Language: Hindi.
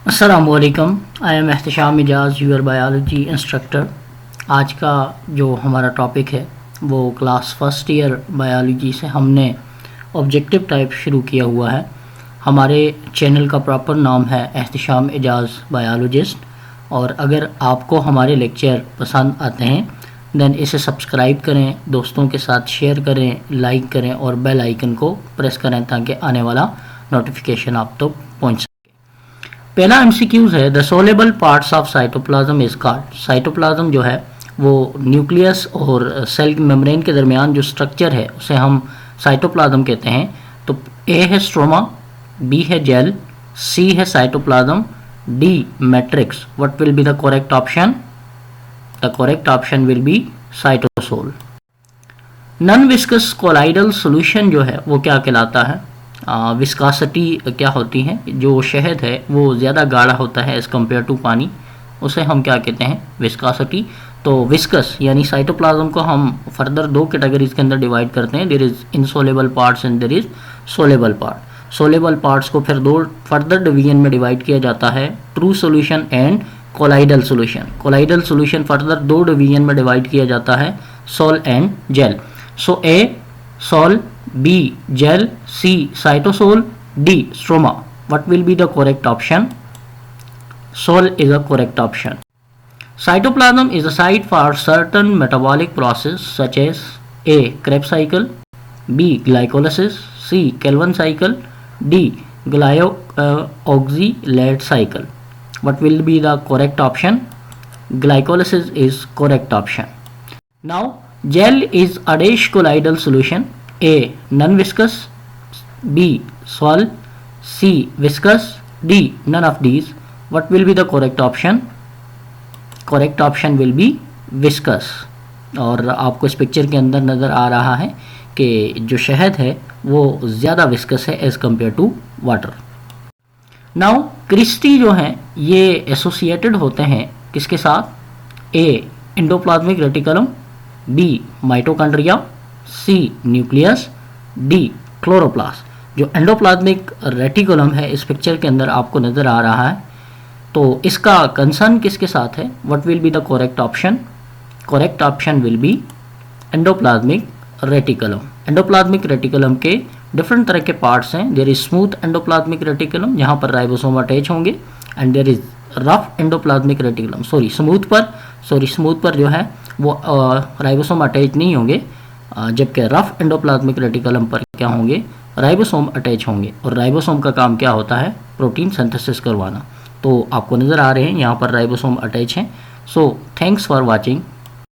अस्सलामुअलैकुम। I am Ehtesham Ijaz, your biology instructor. आज का जो हमारा टॉपिक है वो क्लास फर्स्ट ईयर बायोलॉजी से हमने ऑब्जेक्टिव टाइप शुरू किया हुआ है। हमारे चैनल का प्रॉपर नाम है एहतशाम इजाज़ बायोलॉजिस्ट, और अगर आपको हमारे लेक्चर पसंद आते हैं देन इसे सब्सक्राइब करें, दोस्तों के साथ शेयर करें, लाइक करें और बेल आइकन को प्रेस करें ताकि आने वाला नोटिफिकेशन आप तक पहुँच। पहला एमसीक्यूज है, the soluble parts of cytoplasm is called. Cytoplasm जो है वो न्यूक्लियस और सेल मेम्ब्रेन के दरमियान जो स्ट्रक्चर है उसे हम साइटोप्लाज्म कहते हैं। तो ए है स्ट्रोमा, बी है जेल, सी है cytoplasm, D matrix. What will be the correct option? The correct option will B cytosol. Non viscous colloidal solution जो है वो क्या कहलाता है? विस्कासिटी क्या होती है? जो शहद है वो ज़्यादा गाढ़ा होता है एज़ कम्पेयर टू पानी, उसे हम क्या कहते हैं? विस्कासिटी। तो विस्कस यानी साइटोप्लाज्म को हम फर्दर दो कैटेगरीज के अंदर डिवाइड करते हैं, there is insoluble parts and there is soluble part. Soluble parts को फिर दो फर्दर डिवीजन में डिवाइड किया जाता है, true solution and colloidal solution. Colloidal solution further दो डिवीजन में डिवाइड किया जाता है, sol and gel. So A sol, B gel, C cytosol, D stroma. What will be the correct option? Sol is a correct option. Cytoplasm is a site for certain metabolic process such as A Krebs cycle, B glycolysis, C Calvin cycle, D oxalate cycle. What will be the correct option? Glycolysis is correct option. Now gel is a dash colloidal solution. A non-viscous, B sol, C viscous, D none of these. What will be the correct option? Correct option will be viscous. और आपको इस पिक्चर के अंदर नज़र आ रहा है कि जो शहद है वो ज़्यादा विस्कस है as compare to water. Now cristae जो हैं ये एसोसिएटेड होते हैं किसके साथ? A endoplasmic reticulum, B mitochondria, C nucleus, D chloroplast. जो एंडोप्लाज्मिक रेटिकुलम है इस पिक्चर के अंदर आपको नज़र आ रहा है, तो इसका कंसर्न किसके साथ है? What will be the correct option? Correct option will be endoplasmic reticulum. Endoplasmic reticulum के डिफरेंट तरह के पार्ट्स हैं। There is smooth endoplasmic reticulum जहाँ पर राइबोसोम अटैच होंगे, and there is rough endoplasmic reticulum. Smooth पर जो है वो राइबोसोम अटैच नहीं होंगे, जबकि रफ एंडोप्लाज्मिक रेटिकुलम पर क्या होंगे? राइबोसोम अटैच होंगे। और राइबोसोम का काम क्या होता है? प्रोटीन सिंथेसिस करवाना। तो आपको नज़र आ रहे हैं यहाँ पर राइबोसोम अटैच हैं। So thanks for watching.